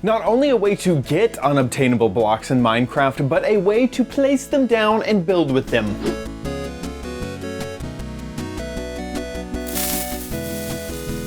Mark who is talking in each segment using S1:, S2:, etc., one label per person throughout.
S1: Not only a way to get unobtainable blocks in Minecraft, but a way to place them down and build with them.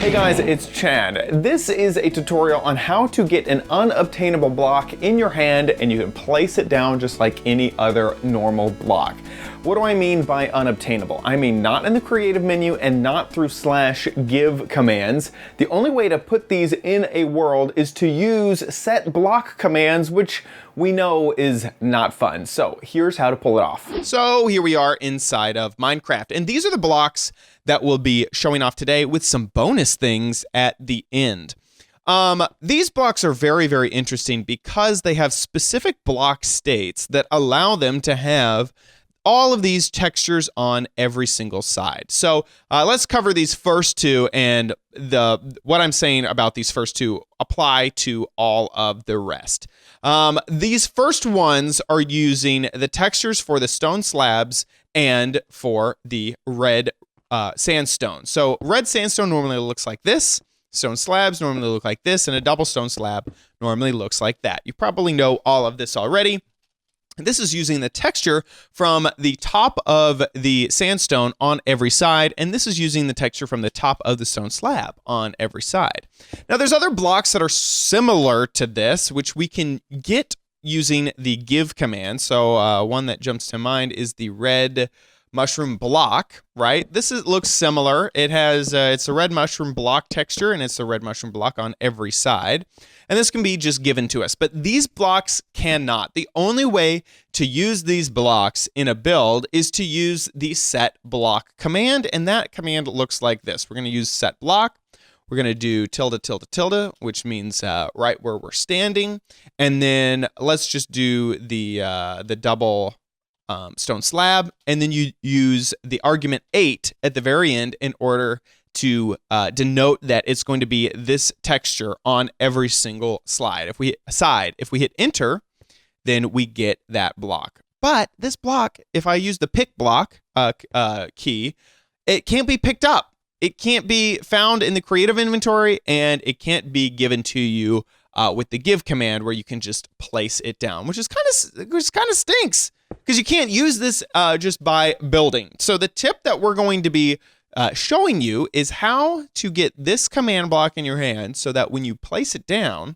S1: Hey guys, it's Chad. This is a tutorial on how to get an unobtainable block in your hand and you can place it down just like any other normal block. What do I mean by unobtainable? I mean not in the creative menu and not through /give commands. The only way to put these in a world is to use setblock commands, which we know is not fun. So here's how to pull it off.
S2: So here we are inside of Minecraft, and these are the blocks that we'll be showing off today with some bonus things at the end. These blocks are very, very interesting because they have specific block states that allow them to have all of these textures on every single side. So let's cover these first two, and what I'm saying about these first two apply to all of the rest. These first ones are using the textures for the stone slabs and for the red sandstone. So red sandstone normally looks like this, stone slabs normally look like this, and a double stone slab normally looks like that. You probably know all of this already. This is using the texture from the top of the sandstone on every side, and this is using the texture from the top of the stone slab on every side. Now, there's other blocks that are similar to this, which we can get using the give command. So one that jumps to mind is the red mushroom block, right? Looks similar. It has it's a red mushroom block texture, and it's a red mushroom block on every side. And this can be just given to us, but these blocks cannot. The only way to use these blocks in a build is to use the set block command, and that command looks like this. We're going to use set block. We're going to do tilde, tilde, tilde, which means right where we're standing. And then let's just do the double stone slab, and then you use the argument 8 at the very end in order to denote that it's going to be this texture on every single slide. If we hit enter, then we get that block. But this block, if I use the pick block key, it can't be picked up. It can't be found in the creative inventory, and it can't be given to you with the give command, where you can just place it down, which kind of stinks because you can't use this just by building. So the tip that we're going to be showing you is how to get this command block in your hand so that when you place it down,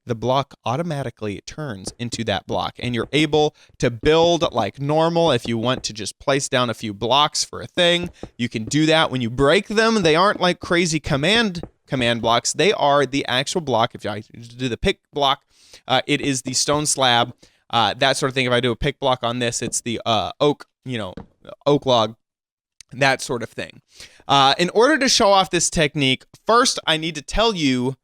S2: the block automatically turns into that block, and you're able to build like normal. If you want to just place down a few blocks for a thing, you can do that. When you break them, they aren't like crazy command blocks. They are the actual block. If I do the pick block, it is the stone slab, that sort of thing. If I do a pick block on this, it's the oak log, that sort of thing. In order to show off this technique, first I need to tell you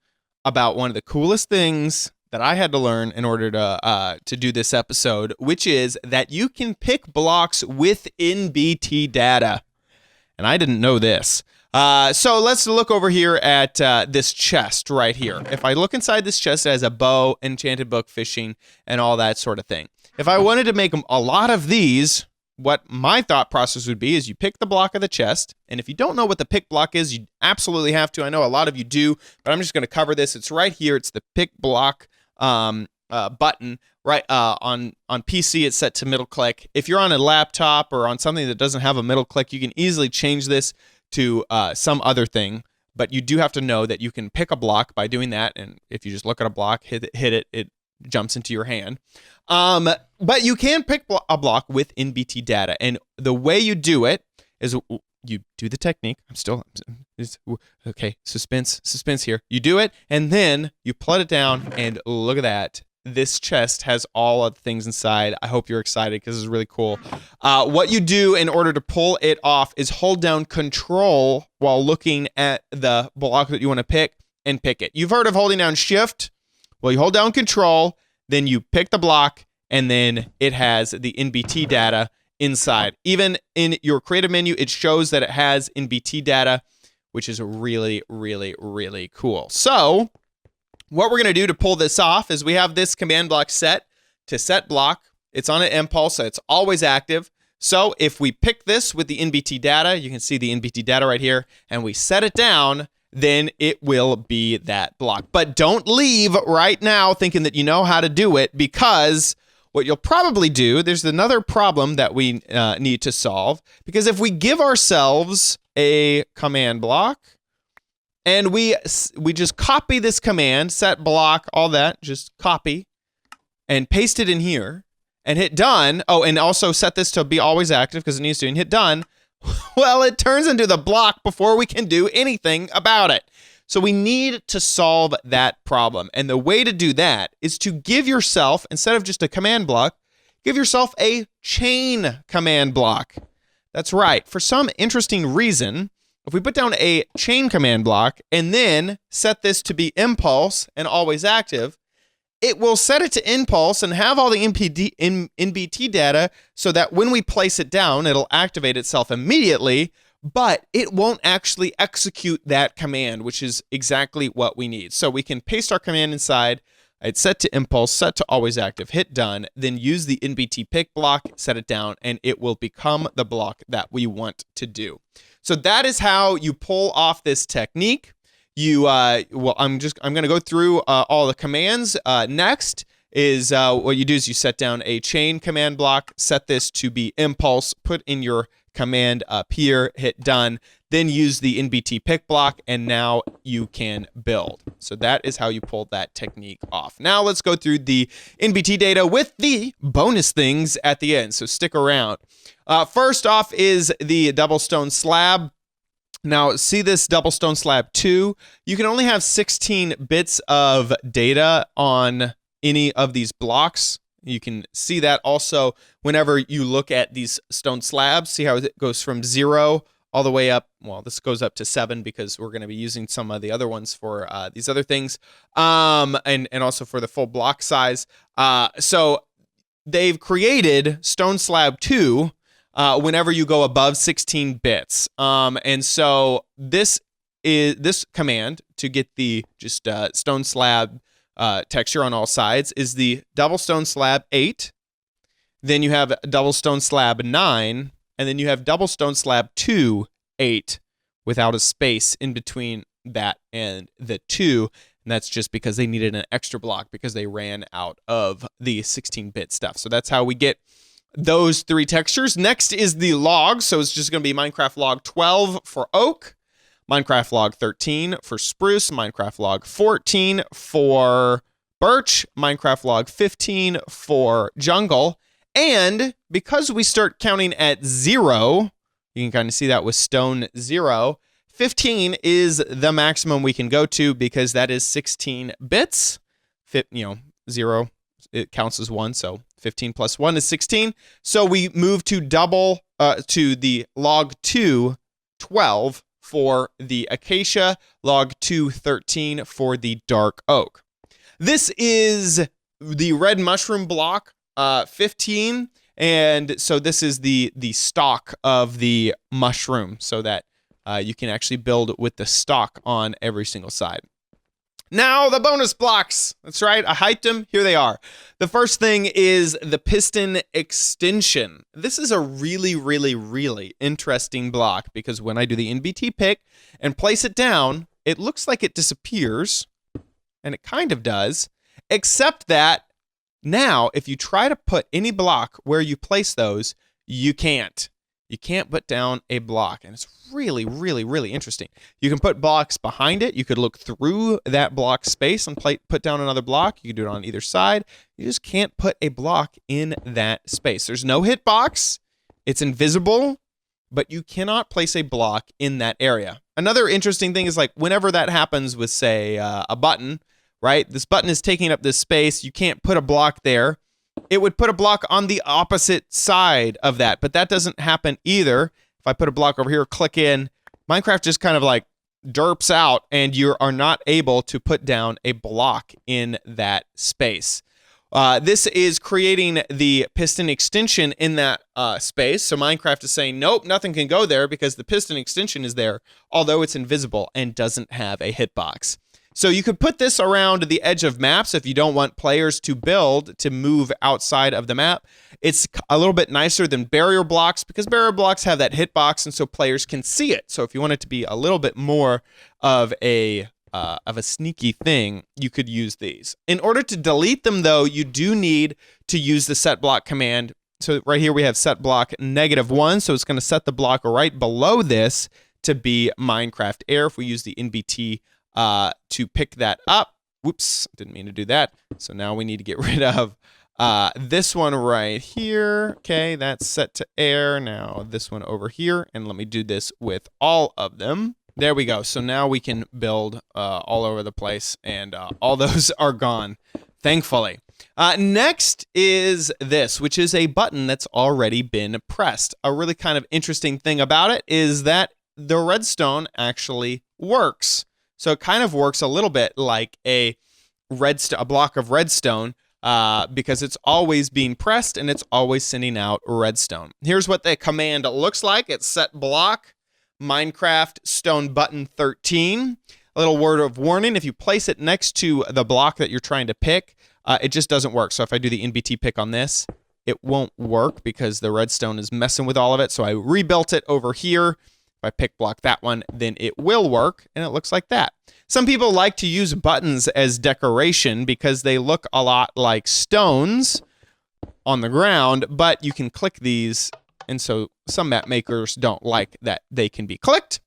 S2: about one of the coolest things that I had to learn in order to do this episode, which is that you can pick blocks with NBT data. And I didn't know this. So let's look over here at this chest right here. If I look inside this chest, it has a bow, enchanted book, fishing, and all that sort of thing. If I wanted to make a lot of these, what my thought process would be is you pick the block of the chest, and if you don't know what the pick block is, you absolutely have to. I know a lot of you do, but I'm just going to cover this. It's right here. It's the pick block button. Right on PC, it's set to middle click. If you're on a laptop or on something that doesn't have a middle click, you can easily change this to some other thing, but you do have to know that you can pick a block by doing that, and if you just look at a block, hit it, it jumps into your hand. But you can pick a block with NBT data, and the way you do it is you do the technique. Okay, suspense here. You do it, and then you plot it down, and look at that. This chest has all of the things inside. I hope you're excited because it's really cool. What you do in order to pull it off is hold down Control while looking at the block that you want to pick and pick it. You've heard of holding down Shift. Well, you hold down Control, then you pick the block, and then it has the NBT data inside. Even in your creative menu, it shows that it has NBT data, which is really, really, really cool. So what we're going to do to pull this off is we have this command block set to set block. It's on an impulse, so it's always active. So if we pick this with the NBT data, you can see the NBT data right here, and we set it down, then it will be that block. But don't leave right now thinking that you know how to do it, because what you'll probably do, there's another problem that we need to solve, because if we give ourselves a command block and we just copy this command, set block, all that, just copy and paste it in here and hit done. Oh, and also set this to be always active because it needs to, and hit done. Well, it turns into the block before we can do anything about it. So we need to solve that problem. And the way to do that is to give yourself, instead of just a command block, give yourself a chain command block. That's right. For some interesting reason, if we put down a chain command block and then set this to be impulse and always active, it will set it to impulse and have all the NBT data so that when we place it down, it'll activate itself immediately, but it won't actually execute that command, which is exactly what we need. So we can paste our command inside. It's set to impulse, set to always active, hit done, then use the NBT pick block, set it down, and it will become the block that we want to do. So that is how you pull off this technique. Well, I'm going to go through all the commands. Next is what you do is you set down a chain command block, set this to be impulse, put in your command up here, hit done, then use the NBT pick block, and now you can build. So that is how you pull that technique off. Now let's go through the NBT data with the bonus things at the end, so stick around. First off is the double stone slab. Now, see this double stone slab 2? You can only have 16 bits of data on any of these blocks. You can see that also whenever you look at these stone slabs. See how it goes from 0 all the way up. Well, this goes up to 7 because we're going to be using some of the other ones for these other things, and also for the full block size. So they've created stone slab 2 whenever you go above 16 bits. And so this command to get the just stone slab texture on all sides is the double stone slab 8. Then you have double stone slab 9, and then you have double stone slab 2, 8, without a space in between that and the 2. And that's just because they needed an extra block because they ran out of the 16-bit stuff. So that's how we get those 3 textures. Next is the log. So it's just going to be Minecraft log 12 for oak, Minecraft log 13 for spruce, Minecraft log 14 for birch, Minecraft log 15 for jungle. And because we start counting at 0, you can kind of see that with stone 0, 15 is the maximum we can go to because that is 16 bits. 0, it counts as 1, so 15 plus 1 is 16. So we move to to the log 2, 12 for the acacia, log 2, 13 for the dark oak. This is the red mushroom block, 15, and so this is the stalk of the mushroom so that you can actually build with the stalk on every single side. Now the bonus blocks. That's right, I hyped them. Here they are. The first thing is the piston extension. This is a really, really, really interesting block because when I do the NBT pick and place it down, it looks like it disappears, and it kind of does, except that now if you try to put any block where you place those, you can't. You can't put down a block, and it's really, really, really interesting. You can put blocks behind it. You could look through that block space and put down another block. You can do it on either side. You just can't put a block in that space. There's no hitbox. It's invisible, but you cannot place a block in that area. Another interesting thing is like whenever that happens with, say, a button, right? This button is taking up this space. You can't put a block there. It would put a block on the opposite side of that, but that doesn't happen either. If I put a block over here, click in, Minecraft just kind of like derps out and you are not able to put down a block in that space. This is creating the piston extension in that space. So Minecraft is saying, nope, nothing can go there because the piston extension is there, although it's invisible and doesn't have a hitbox. So you could put this around the edge of maps if you don't want players to build to move outside of the map. It's a little bit nicer than barrier blocks because barrier blocks have that hitbox, and so players can see it. So if you want it to be a little bit more of a sneaky thing, you could use these. In order to delete them, though, you do need to use the set block command. So right here we have set block -1, so it's going to set the block right below this to be Minecraft Air. If we use the NBT to pick that up, whoops, didn't mean to do that. So now we need to get rid of this one right here. Okay, that's set to air. Now this one over here, and let me do this with all of them. There we go. So now we can build all over the place, and all those are gone, thankfully. Next is this, which is a button that's already been pressed. A really kind of interesting thing about it is that the redstone actually works. So it kind of works a little bit like a block of redstone because it's always being pressed and it's always sending out redstone. Here's what the command looks like. It's set block Minecraft stone button 13. A little word of warning: if you place it next to the block that you're trying to pick, it just doesn't work. So if I do the NBT pick on this, it won't work because the redstone is messing with all of it. So I rebuilt it over here. If I pick block that one, then it will work, and it looks like that. Some people like to use buttons as decoration because they look a lot like stones on the ground, but you can click these, and so some map makers don't like that they can be clicked.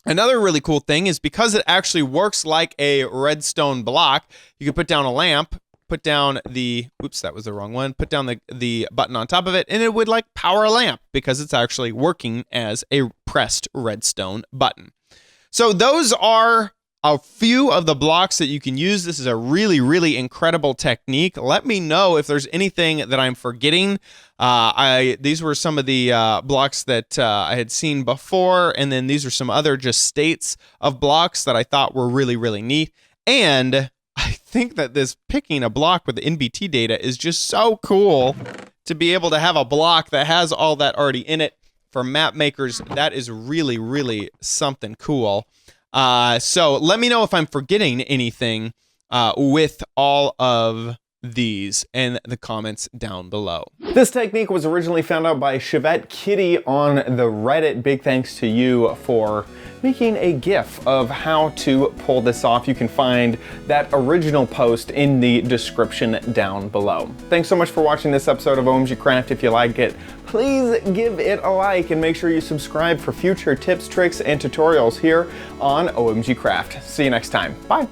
S2: Another really cool thing is because it actually works like a redstone block, you can put down a lamp, put down the, oops, that was the wrong one, put down the button on top of it, and it would like power a lamp because it's actually working as a pressed redstone button. So those are a few of the blocks that you can use. This is a really, really incredible technique. Let me know if there's anything that I'm forgetting. These were some of the blocks that I had seen before, and then these are some other just states of blocks that I thought were really, really neat. And I think that this picking a block with the NBT data is just so cool to be able to have a block that has all that already in it. For map makers, that is really, really something cool. So let me know if I'm forgetting anything with all of these in the comments down below.
S1: This technique was originally found out by Chevette Kitty on the Reddit. Big thanks to you for making a GIF of how to pull this off. You can find that original post in the description down below. Thanks so much for watching this episode of OMGcraft. If you like it, please give it a like and make sure you subscribe for future tips, tricks, and tutorials here on OMGcraft. See you next time. Bye.